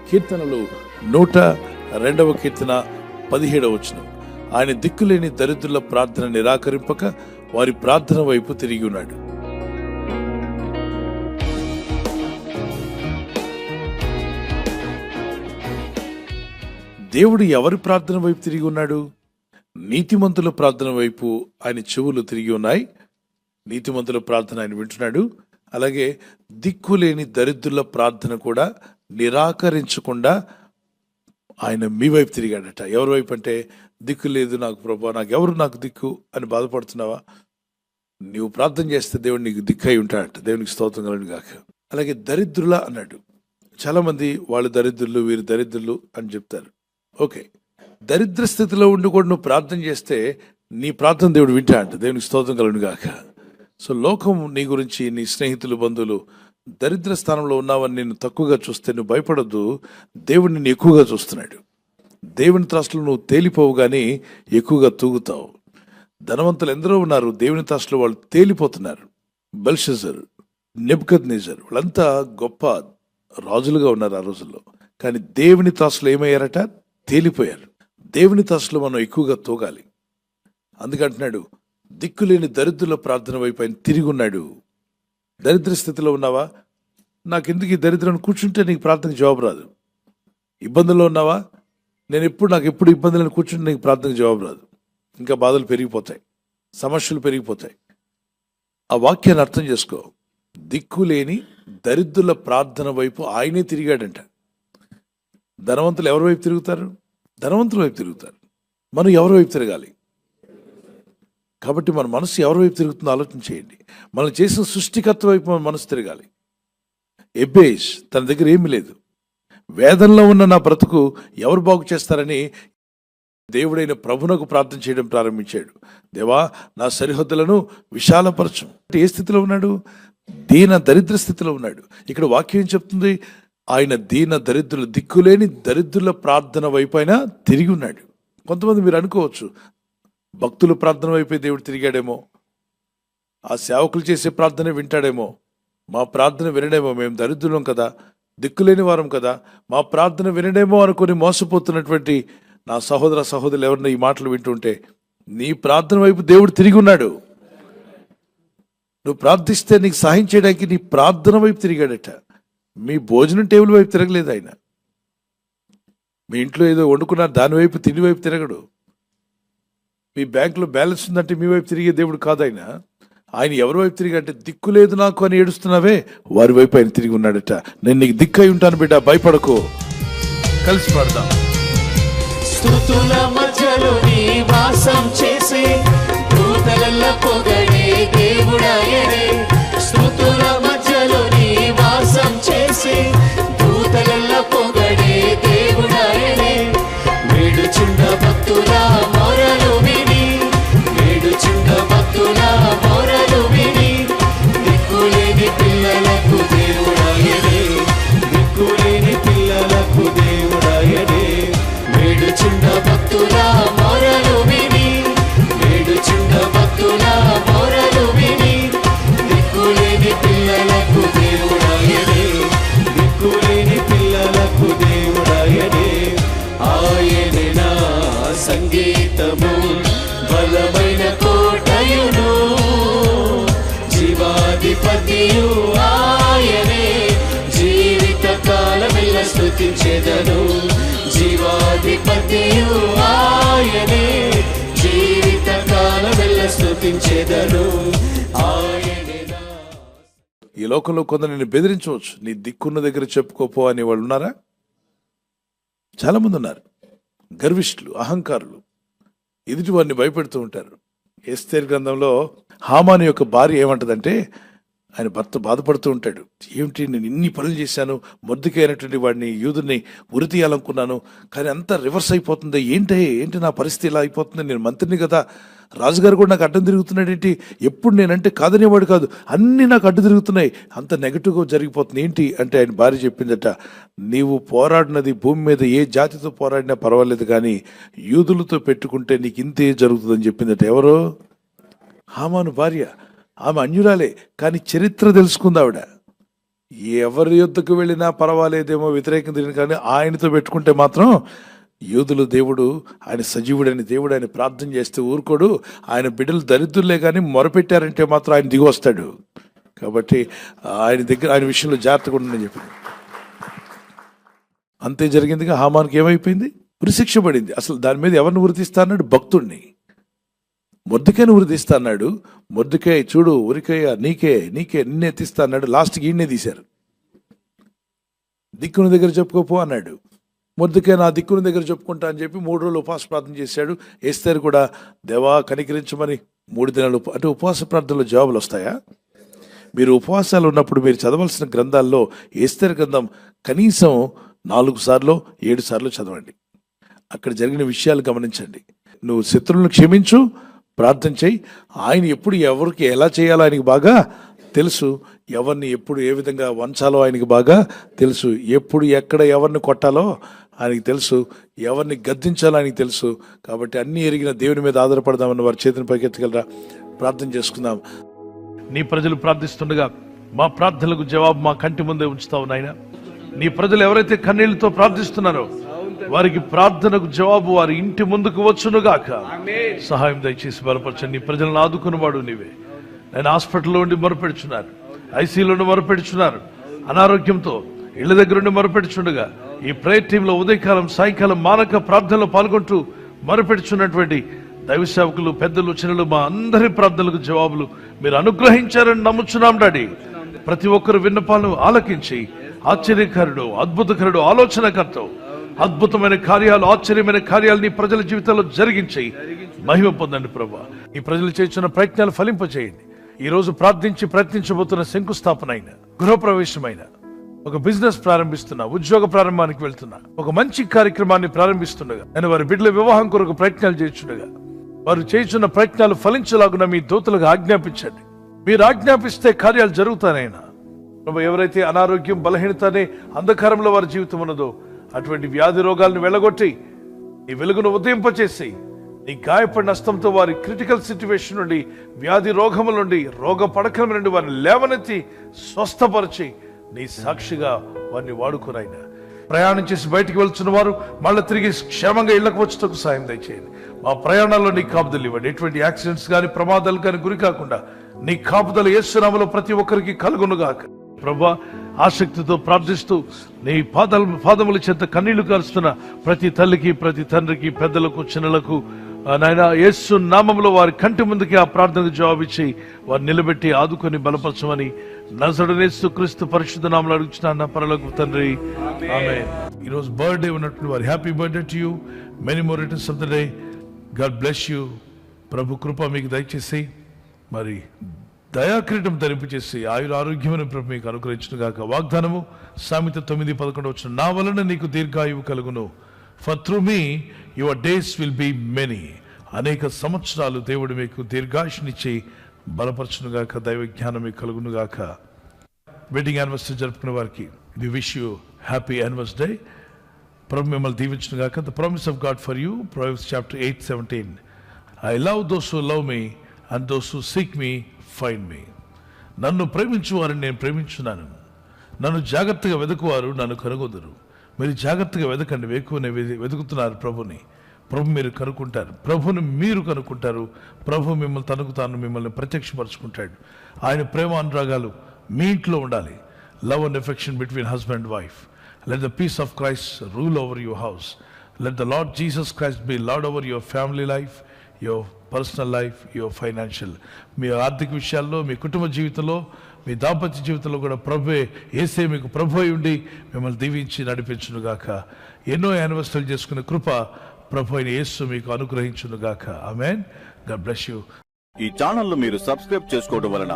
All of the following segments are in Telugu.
కీర్తనలు 102వ కీర్తన 17వ వచనం. ఆయన దిక్కులేని దరిద్రుల ప్రార్థన నిరాకరింపక వారి ప్రార్థన వైపు తిరిగి ఉన్నాడు. దేవుడు ఎవరి ప్రార్థన వైపు తిరిగి ఉన్నాడు? నీతిమంతుల ప్రార్థన వైపు ఆయన చెవులు తిరిగి ఉన్నాయి. నీతిమంతుల ప్రార్థన ఆయన వింటున్నాడు. అలాగే దిక్కులేని దరిద్రుల ప్రార్థన కూడా నిరాకరించకుండా ఆయన మీ వైపు తిరిగాడట. ఎవరి వైపు అంటే, దిక్కు లేదు నాకు ప్రభా, నాకు దిక్కు అని బాధపడుతున్నావా? నీవు ప్రార్థన చేస్తే దేవుడు నీకు దిక్కు అయి ఉంటాడట. దేవునికి స్తోత్రం కలుగును గాక. అలాగే దరిద్రుల అన్నాడు. చాలా మంది వాళ్ళు దరిద్రులు, వీరు దరిద్రులు అని చెప్తారు. ఓకే, దరిద్ర స్థితిలో ఉండి కూడా నువ్వు ప్రార్థన చేస్తే నీ ప్రార్థన దేవుడు వింటా అంట. దేవునికి స్తోత్రం కలుగును గాక. సో లోకం నీ గురించి, నీ స్నేహితులు, బంధువులు దరిద్ర స్థానంలో ఉన్నావని నేను తక్కువగా చూస్తే నువ్వు భయపడద్దు. దేవుడు నిన్ను ఎక్కువగా చూస్తున్నాడు. దేవుని త్రాసులో నువ్వు తేలిపోవు కానీ ఎక్కువగా తూగుతావు. ధనవంతులు ఎందరో ఉన్నారు, దేవుని త్రాసులో వాళ్ళు తేలిపోతున్నారు. బెల్షజర్, నెబుకద్నెజర్ వాళ్ళంతా గొప్ప రాజులుగా ఉన్నారు ఆ రోజుల్లో. కానీ దేవుని త్రాసులో ఏమయ్యారట? తేలిపోయారు. దేవుని త్రాసులో మనం ఎక్కువగా తూగాలి. అందుకంటున్నాడు, దిక్కులేని దరిద్రుల ప్రార్థన వైపు ఆయన తిరిగి ఉన్నాడు. దరిద్ర స్థితిలో ఉన్నావా? నాకెందుకు ఈ దరిద్రాన్ని కూర్చుంటే నీకు ప్రార్థనకు జవాబు రాదు. ఇబ్బందుల్లో ఉన్నావా? నాకు ఎప్పుడు ఇబ్బందులను కూర్చుంటే నీకు ప్రార్థనకు జవాబు రాదు. ఇంకా బాధలు పెరిగిపోతాయి, సమస్యలు పెరిగిపోతాయి. ఆ వాక్యాన్ని అర్థం చేసుకో. దిక్కులేని దరిద్రుల ప్రార్థన వైపు ఆయనే తిరిగాడంట. ధనవంతులు ఎవరి వైపు తిరుగుతారు? ధనవంతుల వైపు తిరుగుతారు. మనం ఎవరి వైపు తిరగాలి? కాబట్టి మన మనసు ఎవరి వైపు తిరుగుతుందో ఆలోచన చేయండి. మనం చేసిన సృష్టికర్త వైపు మన మనసు తిరగాలి. ఎబ్బేష్ తన దగ్గర ఏమీ లేదు. వేదనలో ఉన్న నా బ్రతుకు ఎవరు బాగు చేస్తారని దేవుడైన ప్రభునకు ప్రార్థన చేయడం ప్రారంభించాడు. దేవా, నా సరిహద్దులను విశాలపరచు. ఏ స్థితిలో ఉన్నాడు? దీన దరిద్ర స్థితిలో ఉన్నాడు. ఇక్కడ వాక్యం ఏం చెప్తుంది? ఆయన దీన దరిద్రుల, దిక్కులేని దరిద్రుల ప్రార్థన వైపు ఆయన తిరిగి ఉన్నాడు. కొంతమంది మీరు అనుకోవచ్చు, భక్తుల ప్రార్థన వైపే దేవుడు తిరిగాడేమో, ఆ సేవకులు చేసే ప్రార్థన వింటాడేమో, మా ప్రార్థన వినడేమో, మేము దరిద్రులం కదా, దిక్కులేని వారం కదా, మా ప్రార్థన వినడేమో అనుకుని మోసపోతున్నటువంటి నా సహోదర సహోదరులు ఎవరన్నా ఈ మాటలు వింటుంటే, నీ ప్రార్థన వైపు దేవుడు తిరిగి ఉన్నాడు. నువ్వు ప్రార్థిస్తే నీకు సహాయం చేయడానికి నీ ప్రార్థన వైపు తిరిగాడట. మీ భోజనం టేబుల్ వైపు తిరగలేదు ఆయన. మీ ఇంట్లో ఏదో వండుకున్నారు, దాని వైపు, తిండి వైపు తిరగడు. మీ బ్యాంకులో బ్యాలెన్స్ ఉందంటే మీ వైపు తిరిగే దేవుడు కాదు ఆయన. ఆయన ఎవరి వైపు తిరిగంటే, దిక్కు లేదు నాకు అని ఏడుస్తున్నావే, వారి వైపు ఆయన తిరిగి ఉన్నాడట. నేను నీకు దిక్కై ఉంటాను బిడ్డ, భయపడకు. కలిసి పాడదాం. స్తుతుల మధ్యలో నివాసం చేసే దూతల పొగడే దేవుడాయనే. స్తుతుల మధ్యలో నివాసం చేసే దూతల పొగడే దేవుడాయనే. వేడుచున్న భక్తుల మొరలు విని, వేడుచున్న భక్తుల మొరలు విని, దిక్కులేని పిల్లలకు దేవుడాయనే, దిక్కులేని పిల్లలకు దేవుడాయనే. వేడుచున్న భక్తుల మొరలు విని, వేడుచున్న భక్తుల మొరలు విని, దిక్కులేని పిల్లలకు దేవుడాయనే, దిక్కులేని పిల్లలకు దేవుడాయనే. ఆయనే నా సంగీతము, బలమైన కోటయును, జీవాధిపతియు ఆయనే. జీవిత కాలమెల్ల స్తుతించెదను, జీవాధిపతియు ఆయనే. జీవిత కాలమెల్ల స్తుతించెదను ఆయనే. ఈ లోకంలో కొందరు నిన్ను బెదిరించవచ్చు, నీ దిక్కున్న దగ్గర చెప్పుకోపో అని వాళ్ళు ఉన్నారా? చాలా మంది ఉన్నారు. గర్విష్ఠులు, అహంకారులు, ఎదుటి వారిని భయపెడుతూ ఉంటారు. ఎస్తేరు గ్రంథంలో హామాను యొక్క భార్య ఏమంటదంటే, ఆయన భర్త బాధపడుతూ ఉంటాడు. ఏమిటి, నేను ఇన్ని పనులు చేశాను, మొద్దుకే అయినటువంటి వాడిని, యూదుని ఉరి తీయాలనుకున్నాను, కానీ అంతా రివర్స్ అయిపోతుంది, ఏంటి నా పరిస్థితి ఇలా అయిపోతుంది, నేను మంత్రిని కదా, రాజుగారు కూడా నాకు అడ్డం తిరుగుతున్నాడు ఏంటి, ఎప్పుడు నేనంటే కాదనేవాడు కాదు, అన్నీ నాకు అడ్డు తిరుగుతున్నాయి, అంత నెగటివ్గా జరిగిపోతుంది ఏంటి అంటే, ఆయన భార్య చెప్పిందట, నీవు పోరాడినది భూమి మీద ఏ జాతితో పోరాడినా పర్వాలేదు కానీ యూదులతో పెట్టుకుంటే నీకు ఇంతే జరుగుతుందని చెప్పిందట. ఎవరో? హామాను భార్య. ఆమె అన్యురాలే, కానీ చరిత్ర తెలుసుకుంది ఆవిడ. ఎవరి యుద్ధకు వెళ్ళినా పర్వాలేదేమో వ్యతిరేకం తిరిగి, కానీ ఆయనతో పెట్టుకుంటే మాత్రం యూదులు దేవుడు ఆయన సజీవుడని దేవుడు ఆయన ప్రార్థన చేస్తే ఊరుకోడు. ఆయన బిడ్డలు దరిద్రులే కానీ మొరపెట్టారంటే మాత్రం ఆయన దిగి వస్తాడు. కాబట్టి ఆయన దగ్గర ఆయన విషయంలో జాగ్రత్తగా ఉండని చెప్పాడు. అంతే జరిగిందిగా. హామాన్కి ఏమైపోయింది? ఉరిశిక్ష పడింది. అసలు దాని మీద ఎవరిని ఉరితీస్తా అన్నాడు? భక్తుడిని. మొర్దెకాయని ఉరితీస్తా అన్నాడు. మొర్దెకాయ చూడు ఉరికాయ నీకే నిన్నే తీస్తా అన్నాడు. లాస్ట్కి ఈయన్నే తీశారు. దిక్కుని దగ్గర చెప్పుకోపో అన్నాడు. మొర్దెకాయ నా దిక్కుని దగ్గర చెప్పుకుంటా అని చెప్పి 3 రోజులు ఉపవాస ప్రార్థన చేశాడు. ఎస్తేరు కూడా దేవా కనికరించమని 3 దినాలు. అంటే ఉపవాస ప్రార్థనలో జవాబులు వస్తాయా? మీరు ఉపవాసాలు ఉన్నప్పుడు మీరు చదవాల్సిన గ్రంథాల్లో ఎస్తేరు గ్రంథం కనీసం 4 సార్లు 7 సార్లు చదవండి. అక్కడ జరిగిన విషయాలు గమనించండి. నువ్వు శత్రువులను క్షమించు, ప్రార్థన చేయి. ఆయన ఎప్పుడు ఎవరికి ఎలా చేయాలో ఆయనకి బాగా తెలుసు. ఎవరిని ఎప్పుడు ఏ విధంగా వంచాలో ఆయనకి బాగా తెలుసు. ఎప్పుడు ఎక్కడ ఎవరిని కొట్టాలో ఆయనకి తెలుసు. ఎవరిని గద్దించాలో ఆయనకి తెలుసు. కాబట్టి అన్నీ ఎరిగిన దేవుని మీద ఆధారపడదామని వారి చేతిని పైకెత్తగలరా? ప్రార్థన చేసుకుందాం. నీ ప్రజలు ప్రార్థిస్తుండగా మా ప్రార్థనలకు జవాబు మా కంటి ముందే ఉంచుతావు నాయన. నీ ప్రజలు ఎవరైతే కన్నీళ్లతో ప్రార్థిస్తున్నారో వారికి ప్రార్థనకు జవాబు వారి ఇంటి ముందుకు వచ్చునుగాక. సహాయం దయచేసి బలపరచండి. నీ ప్రజలను ఆదుకున్నవాడు నీవే. నేను హాస్పిటల్లో ఉండి మొరపెడుచున్నారు, ఐసీలో మొరపెడుచున్నారు, అనారోగ్యంతో ఇళ్ల దగ్గర ఉండి మొరపెడుచుండగా ఈ ప్రేయర్ టీంలో ఉదయకాలం సాయంకాలం మానక ప్రార్థనలో పాల్గొంటూ మొరపెడుచున్నటువంటి దైవ సేవకులు, పెద్దలు, చిన్నలు మా అందరి ప్రార్థనలకు జవాబులు మీరు అనుగ్రహించారని నమ్ముచున్నాం డాడీ. ప్రతి ఒక్కరు విన్నపాలను ఆలకించి ఆశ్చర్యకరుడు, అద్భుతకరుడు, ఆలోచనకర్త, అద్భుతమైన కార్యాలు, ఆశ్చర్యమైన కార్యాలు నీ ప్రజల జీవితాల్లో జరిగించి మహిమ పొందండి ప్రభా. ఈ ప్రజలు చేస్తున్న ప్రయత్నాలు ఫలింపచేయండి. ఈ రోజు ప్రార్థించి ప్రయత్నించబోతున్న శంకుస్థాపన అయిన, గృహప్రవేశమైన, ఒక బిజినెస్ ప్రారంభిస్తున్నా, ఉద్యోగ ప్రారంభానికి వెళ్తున్నా, ఒక మంచి కార్యక్రమాన్ని ప్రారంభిస్తుండగా, నేను వారి బిడ్డల వివాహం కొరకు ప్రయత్నాలు చేస్తుండగా వారు చేస్తున్న ప్రయత్నాలు ఫలించలాగున మీ దూతలకు ఆజ్ఞాపించండి. మీరు ఆజ్ఞాపిస్తే కార్యాలు జరుగుతానైనా ప్రభు. ఎవరైతే అనారోగ్యం, బలహీనత అనే అంధకారంలో వారి జీవితం ఉన్నదో అటువంటి వ్యాధి రోగాలను వెళ్ళగొట్టి నీ వెలుగును ఉదయింపచేసి నీ గాయపడిన హస్తంతో వారి క్రిటికల్ సిచ్యువేషన్ నుండి, వ్యాధి రోగముల నుండి, రోగ పడకల నుండి వారిని లేవనెత్తి స్వస్థపరిచి నీ సాక్షిగా వారిని వాడుకునైనా. ప్రయాణం చేసి బయటికి వెళ్తున్న వారు మళ్ళీ తిరిగి క్షేమంగా ఇళ్లకు వచ్చేందుకు సాయం దయచేయండి. మా ప్రయాణాల్లో నీ కాపుదలు ఇవ్వండి. ఎటువంటి యాక్సిడెంట్స్ కానీ ప్రమాదాలు కానీ గురి కాకుండా నీ కాపుదలు యేసు నామములో ప్రతి ఒక్కరికి కలుగునుగాక. ప్రభా, ఆసక్తితో ప్రార్థిస్తూ నీ పాదముల చేత కన్నీళ్లు కారుస్తున్న ప్రతి తల్లికి, ప్రతి తండ్రికి, పెద్దలకు, చిన్నలకు నాయన యేసు నామములో వారి కంటి ముందుకి ఆ ప్రార్థనకు జవాబిచ్చి వారు నిలబెట్టి ఆదుకొని బలపరచమని నజరేయుడైన యేసు క్రీస్తు పరిశుద్ధ నామములో అడుగుచున్నాను పరలోకపు తండ్రి, ఆమేన్. ఈ రోజు బర్త్డే ఉన్నటువంటి వారి happy birthday to you. Many more returns of the day. God bless you. ప్రభు కృప మీకు దయచేసి మరి దయాక్రీటం ధరింపు చేసి ఆరోగ్యమైన ప్రభు మీకు అనుగ్రహించును గాక. వాగ్దానము సామెత 9:11 వచ్చిన, నా వలన నీకు దీర్ఘాయువు కలుగును. For through me your days will be many. అనేక సంవత్సరాలు దేవుడు మీకు దీర్ఘాయుష్నిచ్చి బలపరచును గాక. దైవ జ్ఞానం మీకు కలుగును గాక. వెడ్డింగ్ యానివర్సరీ జరుపుకునే వారికి we wish you happy anniversary. ప్రభు మిమ్మల్ని దీవించును గాక. The promise of God for you, Proverbs chapter 8:17. I love those who love me and those who seek me find me. నన్ను ప్రేమించు వారిని నేను ప్రేమించున్నాను, నన్ను జాగ్రత్తగా వెతుకువారు నన్ను కనుగొందురు. మీరు జాగ్రత్తగా వెతకండి. ఎక్కువనే వెతుకుతున్నారు ప్రభుని. ప్రభు మీరు కనుక్కుంటారు, ప్రభుని మీరు కనుక్కుంటారు. ప్రభు మిమ్మల్ని తనకు తాను మిమ్మల్ని ప్రత్యక్షపరుచుకుంటాడు. ఆయన ప్రేమ అనురాగాలు మీ ఇంట్లో ఉండాలి. Love and affection between husband and wife. Let the peace of Christ rule over your house. Let the Lord Jesus Christ be Lord over your family life, your personal life, your financial. మీ ఆర్థిక విషయాల్లో, మీ కుటుంబ జీవితంలో, మీ దాంపత్య జీవితంలో కూడా ప్రభువే, యేసే మీకు ప్రభు అయి ఉండి మిమ్మల్ని దీవించి నడిపించును గాక. ఎన్నో యానివర్సరీలు చేసుకునే కృప ప్రభు అయిన యేసు మీకు అనుగ్రహించును గాక. ఆమేన్. God bless you. ఈ ఛానల్ మీరు సబ్స్క్రైబ్ చేసుకోవడం వలన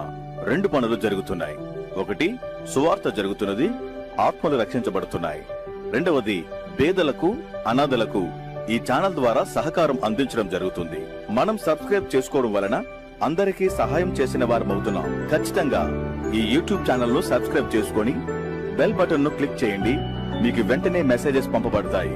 2 పనులు జరుగుతున్నాయి. ఒకటి, సువార్త జరుగుతున్నది, ఆత్మలు రక్షించబడుతున్నాయి. రెండవది, పేదలకు, అనాథలకు ఈ ఛానల్ ద్వారా సహకారం అందించడం జరుగుతుంది. మనం సబ్స్క్రైబ్ చేసుకోవడం వలన అందరికీ సహాయం చేసిన వారమవుతున్నాం. ఖచ్చితంగా ఈ యూట్యూబ్ ఛానల్ ను సబ్స్క్రైబ్ చేసుకొని బెల్ బటన్ ను క్లిక్ చేయండి. మీకు వెంటనే మెసేజెస్ పంపబడతాయి.